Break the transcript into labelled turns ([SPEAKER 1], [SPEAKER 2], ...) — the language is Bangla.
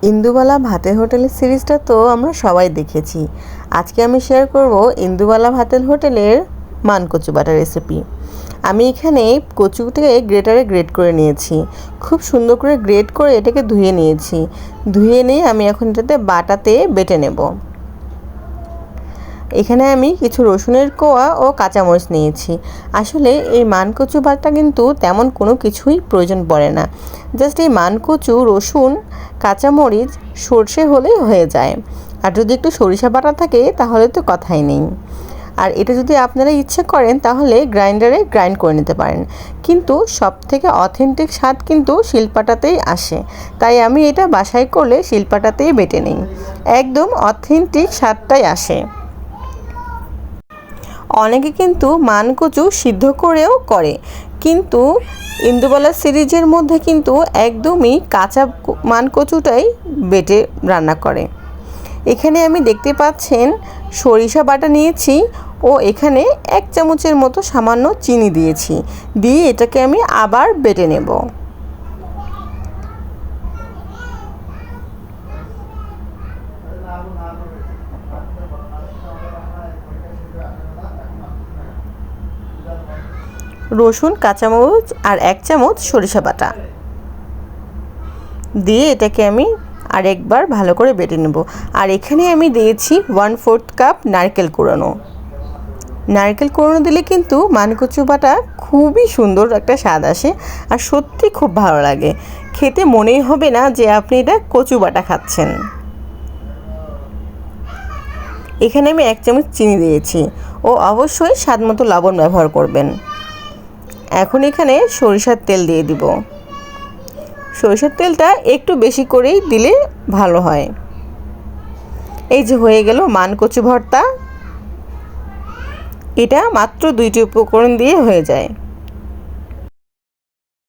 [SPEAKER 1] ইন্দুবালা ভাতের হোটেলের সিরিজটা তো আমরা সবাই দেখেছি। আজকে আমি শেয়ার করব ইন্দুবালা ভাতের হোটেলের মান কচু বাটা রেসিপি। আমি এখানে কচুটাকে গ্রেটারে গ্রেট করে নিয়েছি, খুব সুন্দর করে গ্রেট করে এটাকে ধুয়ে নিয়েছি। ধুয়ে নিয়ে আমি এখন এটাতে বাটাতে বেটে নেব। এখানে আমি কিছু রসুনের কোয়া ও কাঁচামরিচ নিয়েছি। আসলে এই মানকচু বাটা কিন্তু তেমন কোনো কিছুই প্রয়োজন পড়ে না, জাস্ট এই মানকচু, রসুন, কাঁচামরিচ, সর্ষে হলেই হয়ে যায়। আর যদি একটু সরিষা বাটা থাকে তাহলে তো কথাই নেই। আর এটা যদি আপনারা ইচ্ছে করেন তাহলে গ্রাইন্ডারে গ্রাইন্ড করে নিতে পারেন, কিন্তু সবথেকে অথেন্টিক স্বাদ কিন্তু শিলপাটাতেই আসে। তাই আমি এটা বাসায় করলে শিলপাটাতেই বেটে নিই, একদম অথেন্টিক স্বাদটাই আসে। অনেকে কিন্তু মানকচু সিদ্ধ করেও করে, কিন্তু ইন্দুবালা সিরিজের মধ্যে কিন্তু একদমই কাঁচা মানকচুটাই বেটে রান্না করে। এখানে আমি দেখতে পাচ্ছেন সরিষা বাটা নিয়েছি ও এখানে 1 চামচের মতো সামান্য চিনি দিয়েছি, দিয়ে এটাকে আমি আবার বেটে নেব। রসুন, কাঁচামরিচ আর 1 চামচ সরিষা বাটা দিয়ে এটাকে আমি আরেকবার ভালো করে বেটে নেব। আর এখানে আমি দিয়েছি 1/4 কাপ নারকেল কুড়ানো। নারকেল কুড়ানো দিলে কিন্তু মানকচু বাটা খুবই সুন্দর একটা স্বাদ আসে, আর সত্যি খুব ভালো লাগে খেতে, মনেই হবে না যে আপনি এটা কচু বাটা খাচ্ছেন। এখানে আমি 1 চামচ চিনি দিয়েছি ও অবশ্যই স্বাদ মতো লবণ ব্যবহার করবেন। এখন এখানে সরিষার তেল দিয়ে দিব। সরিষার তেলটা একটু বেশি করেই দিলে ভালো হয়। এই যে হয়ে গেল মানকচু ভর্তা। এটা মাত্র 2টি উপকরণ দিয়ে হয়ে যায়।